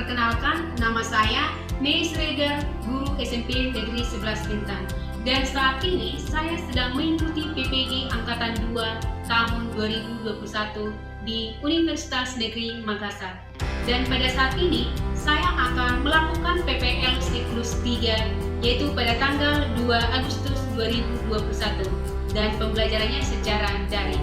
Perkenalkan, nama saya May Sregar, guru SMP Negeri 11 Bintan. Dan saat ini saya sedang mengikuti PPG Angkatan 2 tahun 2021 di Universitas Negeri Makassar. Dan pada saat ini saya akan melakukan PPL siklus 3 yaitu pada tanggal 2 Agustus 2021 dan pembelajarannya secara daring.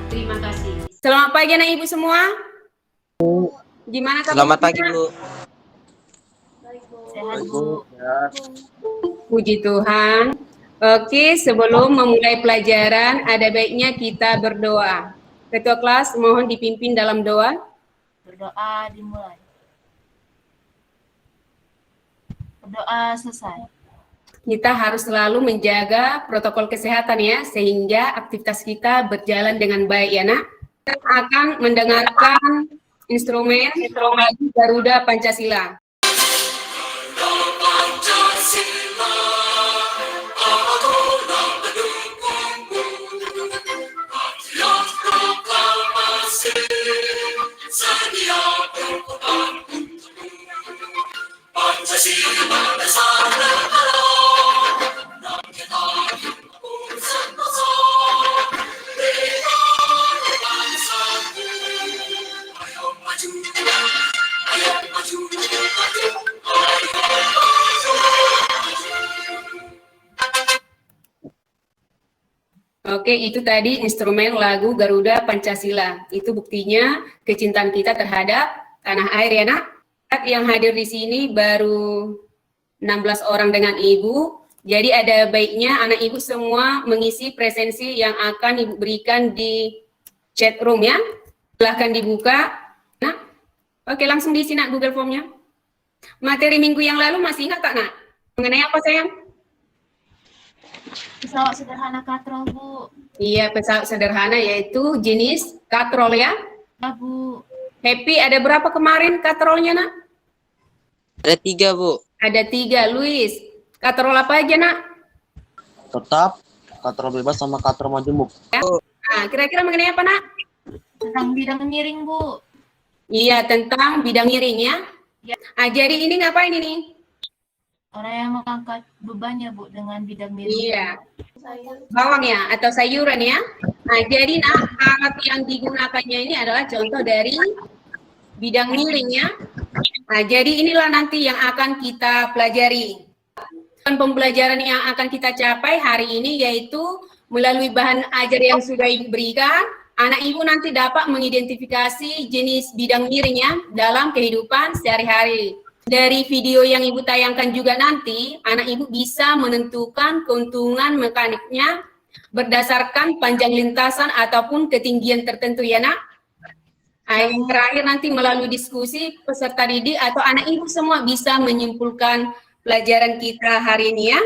Terima kasih. Selamat pagi anak ibu semua. Gimana kabar? Selamat pagi, Bu. Sehat, Bu. Puji Tuhan. Oke, sebelum memulai pelajaran, ada baiknya kita berdoa. Ketua kelas mohon dipimpin dalam doa. Berdoa dimulai. Berdoa selesai. Kita harus selalu menjaga protokol kesehatan ya, sehingga aktivitas kita berjalan dengan baik ya nak. Kita akan mendengarkan instrumen lagu Garuda Pancasila. Oke, itu tadi instrumen lagu Garuda Pancasila. Itu buktinya kecintaan kita terhadap tanah air ya nak. Yang hadir di sini baru 16 orang dengan ibu. Jadi ada baiknya anak ibu semua mengisi presensi yang akan ibu berikan di chat room ya. Silahkan dibuka. Nah, oke langsung diisi nak Google Form-nya. Materi minggu yang lalu masih ingat tak nak? Mengenai apa sayang? Pesawat sederhana katrol, Bu. Iya, pesawat sederhana yaitu jenis katrol ya. Ya, Bu. Happy, ada berapa kemarin katrolnya nak? Ada 3, Bu. Ada 3, Luis. Katrol apa aja nak? Tetap, katrol bebas sama katrol majemuk. Ya. Nah, kira-kira mengenai apa nak? Tentang bidang miring, Bu. Iya, tentang bidang miring ya. Ya. Ah, jadi ini ngapain ini? Orang yang mengangkat bebannya, Bu, dengan bidang miring. Iya. Bawang ya, atau sayuran ya. Nah, jadi nah, alat yang digunakannya ini adalah contoh dari bidang miring ya. Nah, jadi inilah nanti yang akan kita pelajari. Dan pembelajaran yang akan kita capai hari ini yaitu melalui bahan ajar yang sudah ibu berikan, anak ibu nanti dapat mengidentifikasi jenis bidang miring ya dalam kehidupan sehari-hari. Dari video yang ibu tayangkan juga nanti, anak ibu bisa menentukan keuntungan mekaniknya berdasarkan panjang lintasan ataupun ketinggian tertentu ya nak. Nah, yang terakhir nanti melalui diskusi peserta didik atau anak ibu semua bisa menyimpulkan pelajaran kita hari ini ya.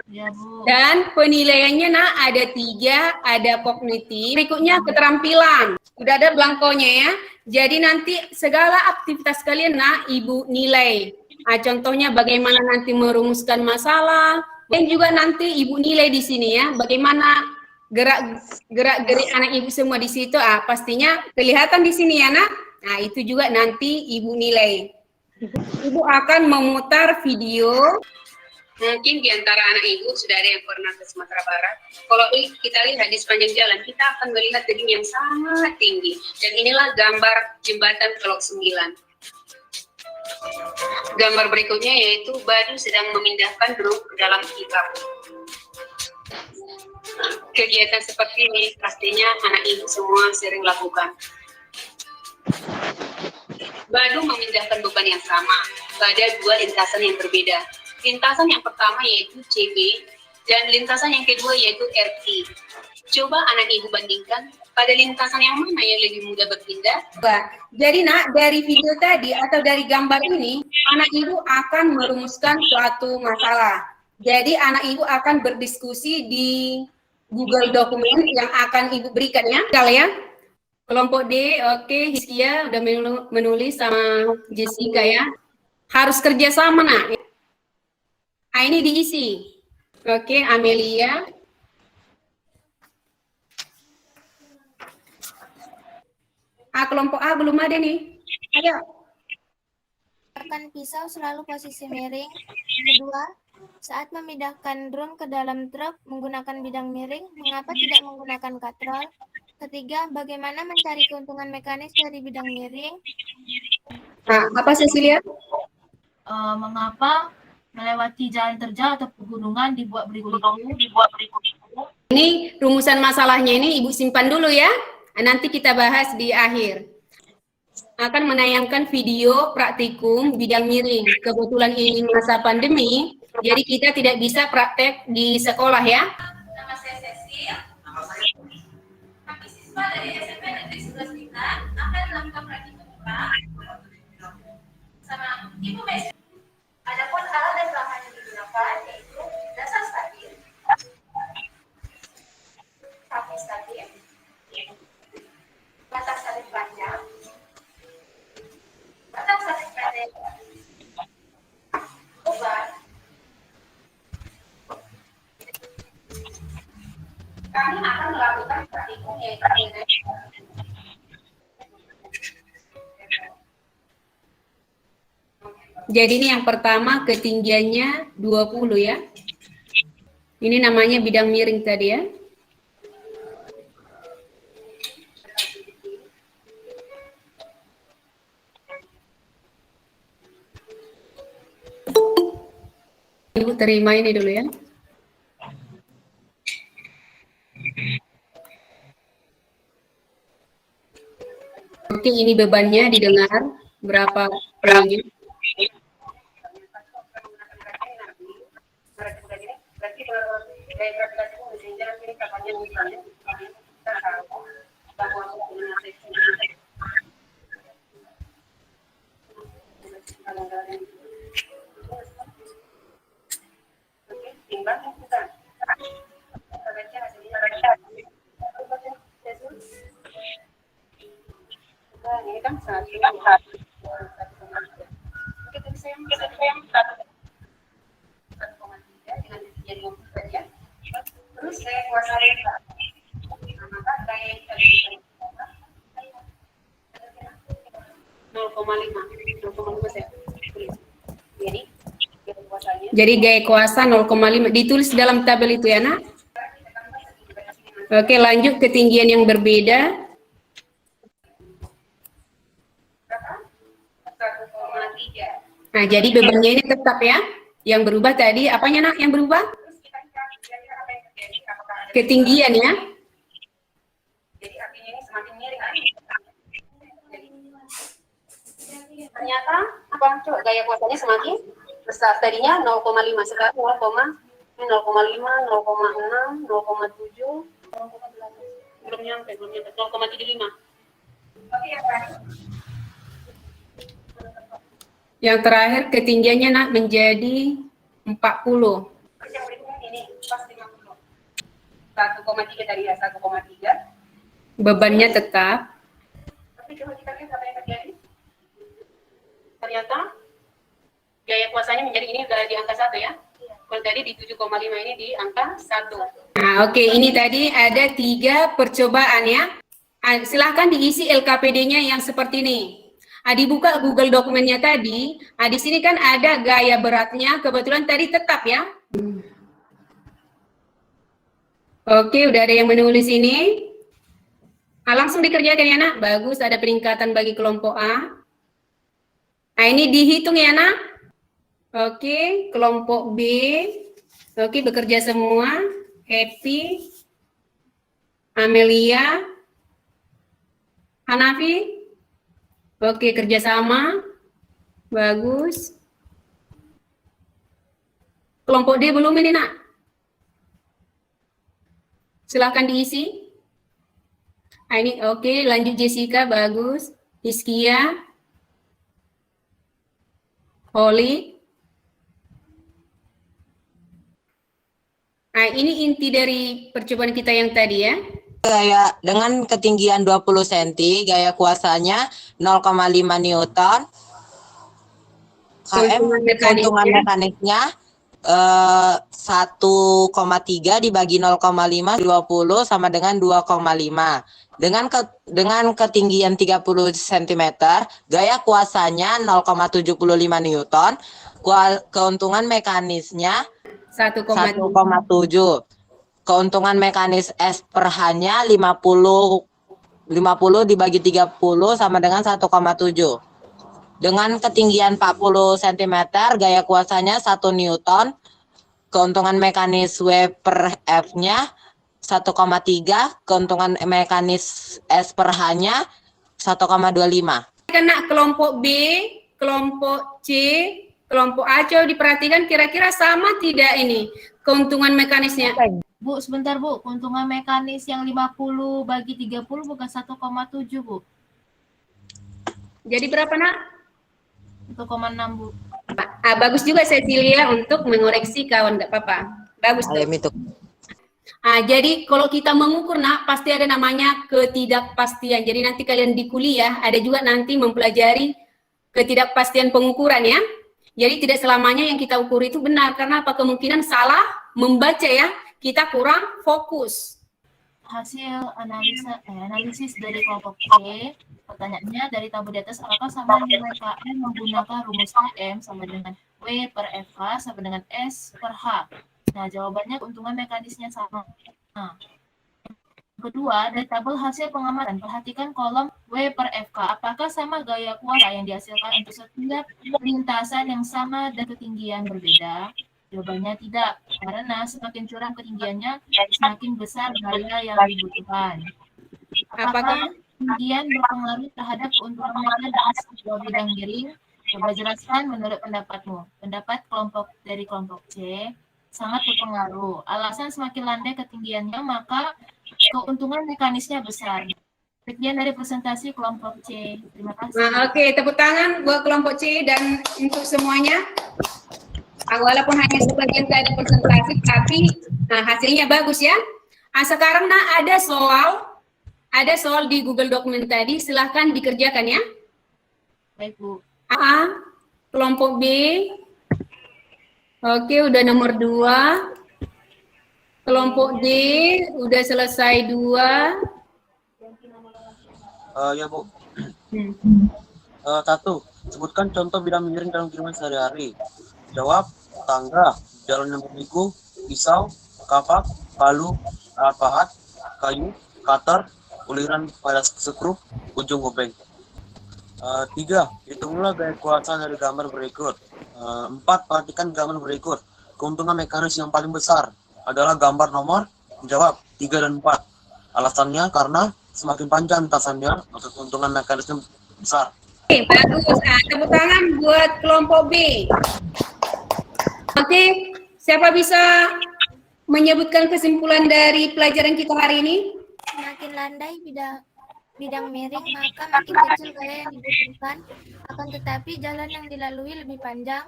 Ya, Bu. Dan penilaiannya nak ada 3, ada kognitif, berikutnya keterampilan. Sudah ada blankonya ya. Jadi nanti segala aktivitas kalian nak ibu nilai. Nah, contohnya bagaimana nanti merumuskan masalah, dan juga nanti ibu nilai di sini ya, bagaimana gerak-gerik anak ibu semua di situ. Ah, pastinya kelihatan di sini ya nak. Nah, itu juga nanti ibu nilai. Ibu akan memutar video. Mungkin di antara anak ibu sudah ada yang pernah ke Sumatera Barat. Kalau kita lihat di sepanjang jalan, kita akan melihat tebing yang sangat tinggi. Dan inilah gambar jembatan Kelok 9. Gambar berikutnya yaitu Badu sedang memindahkan drum ke dalam pickup. Kegiatan seperti ini pastinya anak ibu semua sering lakukan. Badu memindahkan beban yang sama pada 2 lintasan yang berbeda. Lintasan yang pertama yaitu CB dan lintasan yang kedua yaitu RT. Coba anak ibu bandingkan pada lintasan yang mana yang lebih mudah berpindah. Jadi nak, dari video tadi atau dari gambar ini, anak ibu akan merumuskan suatu masalah. Jadi anak ibu akan berdiskusi di Google Dokumen yang akan ibu berikan ya. Kalau ya, kelompok D, oke, Hiskia udah menulis sama Jessica ya. Harus kerjasama nak. Nah, ini diisi. Oke, Amelia. Kelompok A belum ada nih. Ayo. menggunakan pisau selalu posisi miring. Kedua, saat memindahkan drum ke dalam truk menggunakan bidang miring, mengapa tidak menggunakan katrol? Ketiga, bagaimana mencari keuntungan mekanis dari bidang miring? Nah, apa Cecilia? Mengapa melewati jalan terjal atau pegunungan dibuat berliku-liku? Ini rumusan masalahnya ini Ibu simpan dulu ya. Nanti kita bahas di akhir. Akan menayangkan video praktikum bidang miring. Kebetulan ini masa pandemi, jadi kita tidak bisa praktek di sekolah ya. Nama saya Cecil. Kami siswa dari SMP Negeri 11 Bintan akan melakukan praktikum sama Ibu Messi. Adapun alat dan bahan yang digunakan yaitu dasar stabil, sapi stabil, batang stabil panjang, batang stabil pendek, beban. Kami akan melakukan praktikum yaitu jadi ini yang pertama ketinggiannya 20 ya. Ini namanya bidang miring tadi ya. Ibu terima ini dulu ya. Oke, ini bebannya didengar berapa kalinya? Ini kan terus saya kuasa maka saya 0,5 saya jadi gaya kuasa 0,5 ditulis dalam tabel itu ya nak. Oke, lanjut ketinggian yang berbeda. 1,3. Nah, jadi bebannya ini tetap ya. Yang berubah tadi apanya nak yang berubah? Ketinggian ya. Jadi artinya ini semakin miring. Ternyata apa? Coba gaya kuasanya semakin besar. Tadinya 0,5 sekarang 0,5, 0,6, 0,7, belum nyampe 0,75. Oke, yang terakhir. Yang terakhir ketinggiannya nak menjadi 40. Yang berikutnya ini pas 50. 1,3 tadi ya, 1,3. Bebannya tetap. Tapi coba kita lihat apa yang terjadi. Ternyata gaya kuasanya menjadi ini udah di angka 1 ya. Kalau tadi di 7,5 ini di angka 1. Nah, oke, ini tadi ada 3 percobaan ya. Silahkan diisi LKPD-nya yang seperti ini. Dibuka Google dokumennya tadi. Di sini kan ada gaya beratnya. Kebetulan tadi tetap ya. Oke, udah ada yang menulis ini. Langsung dikerjakan ya nak. Bagus, ada peningkatan bagi kelompok A. Nah, ini dihitung ya nak. Oke, kelompok B. Oke, bekerja semua. Happy. Amelia. Hanafi. Oke, kerjasama. Bagus. Kelompok D belum ini nak. Silahkan diisi. Nah, ini oke, lanjut Jessica, bagus. Iskia. Holly. Nah, ini inti dari percobaan kita yang tadi ya. Gaya dengan ketinggian 20 cm, gaya kuasanya 0,5 Newton. KM keuntungan mekaniknya 1,3 dibagi 0,5 20 sama dengan 2,5. Dengan ketinggian 30 cm, gaya kuasanya 0,75 Newton, keuntungan mekanisnya 1,7. 1,7. Keuntungan mekanis S per H-nya 50 dibagi 30 sama dengan 1,7. Dengan ketinggian 40 cm, gaya kuasanya 1 Newton, keuntungan mekanis W per F-nya 1,3, keuntungan mekanis S per H-nya 1,25. Kena kelompok B, kelompok C, kelompok A, coba diperhatikan kira-kira sama tidak ini keuntungan mekanisnya? Bu, sebentar Bu, keuntungan mekanis yang 50 bagi 30 bukan 1,7 Bu. Jadi berapa nak? 1,6 Bu. Bagus juga Cecilia untuk mengoreksi kawan, nggak apa-apa. Bagus tuh. Itu. Jadi kalau kita mengukur nak pasti ada namanya ketidakpastian. Jadi nanti kalian di kuliah ada juga nanti mempelajari ketidakpastian pengukuran ya. Jadi tidak selamanya yang kita ukur itu benar karena apa kemungkinan salah membaca ya. Kita kurang fokus. Hasil analisis dari kelompok C, pertanyaannya dari tabel di atas, apakah sama nilai KM menggunakan rumus KM sama dengan W per FH sama dengan S per H? Nah, jawabannya keuntungan mekanisnya sama. Nah, kedua, dari tabel hasil pengamatan, perhatikan kolom W per FK. Apakah sama gaya kuasa yang dihasilkan untuk setiap lintasan yang sama dan ketinggian berbeda? Jawabannya tidak, karena semakin curam ketinggiannya, semakin besar gaya yang dibutuhkan. Apakah ketinggian berpengaruh terhadap keuntungan mekanis sebuah bidang miring? Coba jelaskan menurut pendapatmu. Pendapat dari kelompok C sangat berpengaruh. Alasan semakin landai ketinggiannya, maka keuntungan mekanisnya besar. Sekian dari presentasi kelompok C. Terima kasih. Oke, tepuk tangan buat kelompok C dan untuk semuanya. Walaupun hanya sebagian dari presentasi, tapi hasilnya bagus ya. Sekarang ada soal di Google Document tadi, silahkan dikerjakan ya. Baik Bu. A, kelompok B. Oke, udah nomor 2. Kelompok D, udah selesai 2. Ya Bu. 1. Sebutkan contoh bidang miring dalam kehidupan sehari-hari. Jawab: tangga, jalan yang berliku, pisau, kapak, palu, alat pahat, kayu, cutter, uliran pada skrup, ujung obeng. 3. Hitunglah gaya kuasa dari gambar berikut. 4. Perhatikan gambar berikut. Keuntungan mekanis yang paling besar adalah gambar nomor. Jawab 3 dan 4. Alasannya karena semakin panjang lintasannya, maka keuntungan mekanisnya besar. Oke, bagus. Tepuk tangan buat kelompok B. Oke, siapa bisa menyebutkan kesimpulan dari pelajaran kita hari ini? Semakin landai bidang miring, maka makin kecil gaya yang dibutuhkan, akan tetapi jalan yang dilalui lebih panjang.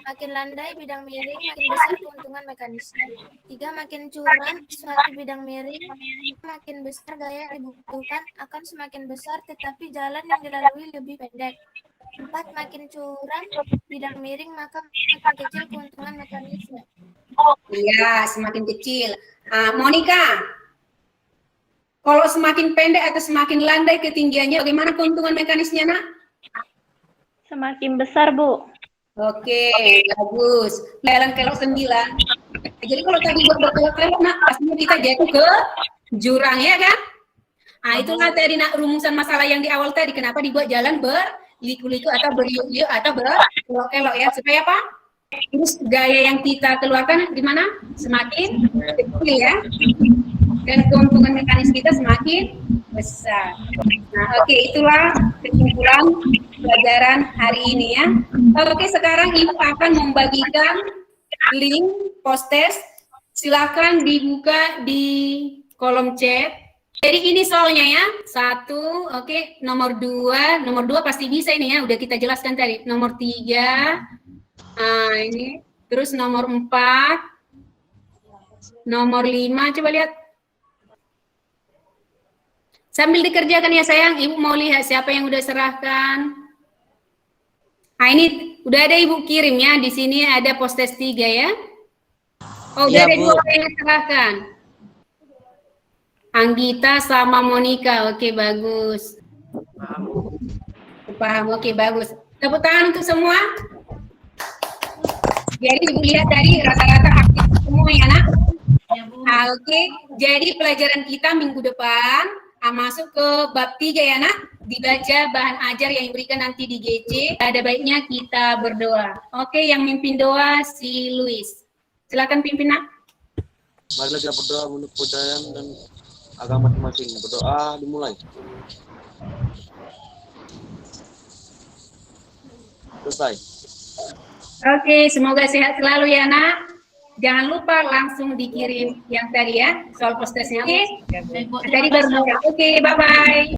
Makin landai bidang miring, makin besar keuntungan mekanisnya. 3. Makin curam suatu bidang miring, makin besar gaya yang dibutuhkan, akan semakin besar tetapi jalan yang dilalui lebih pendek. 4. Makin curam bidang miring, maka makin kecil keuntungan mekanisnya. Iya, semakin kecil. Monica, kalau semakin pendek atau semakin landai ketinggiannya, bagaimana keuntungan mekanisnya, nak? Semakin besar, Bu. Oke, bagus. Lelang kelok 9. Jadi kalau tadi buat berkelok-kelok, nak, pastinya kita jatuh ke jurang, ya kan? Itulah tadi nak rumusan masalah yang di awal tadi. Kenapa dibuat jalan berliku-liku atau beriuk-liuk atau berkelok-kelok ya? Supaya apa? Terus gaya yang kita keluarkan gimana? Semakin kecil ya. Dan keuntungan mekanis kita semakin besar. Nah, oke, itulah kesimpulan pelajaran hari ini ya. Oke, sekarang Ibu akan membagikan link post-test. Silakan dibuka di kolom chat. Jadi ini soalnya ya. 1, oke, nomor 2 pasti bisa ini ya, udah kita jelaskan tadi. Nomor 3, ini. Terus nomor 4, nomor 5, coba lihat. Sambil dikerjakan ya sayang, Ibu mau lihat siapa yang udah serahkan. Nah, ini udah ada Ibu kirim ya. Di sini ada postes 3 ya. Oh, udah Iya, ada Bu. 2 yang diserahkan. Anggita sama Monica. Oke, bagus. Paham. Oke, bagus. Tepuk tangan untuk semua. Jadi Ibu lihat dari rata-rata aktif semua ya, Nak. Ya, Bu. Oke, jadi pelajaran kita minggu depan masuk ke bab 3 ya, Nak. Dibaca bahan ajar yang diberikan nanti di GC. Ada baiknya kita berdoa. Oke, yang mimpin doa si Luis. Silakan pimpin, Nak. Marilah kita berdoa menurut kepercayaan dan agama masing-masing. Berdoa dimulai. Selesai. Oke, semoga sehat selalu ya, Nak. Jangan lupa langsung dikirim yang tadi ya, soal postesnya. Oke, Baik, Bu. tadi Terima kasih. berdoa. Oke, bye-bye.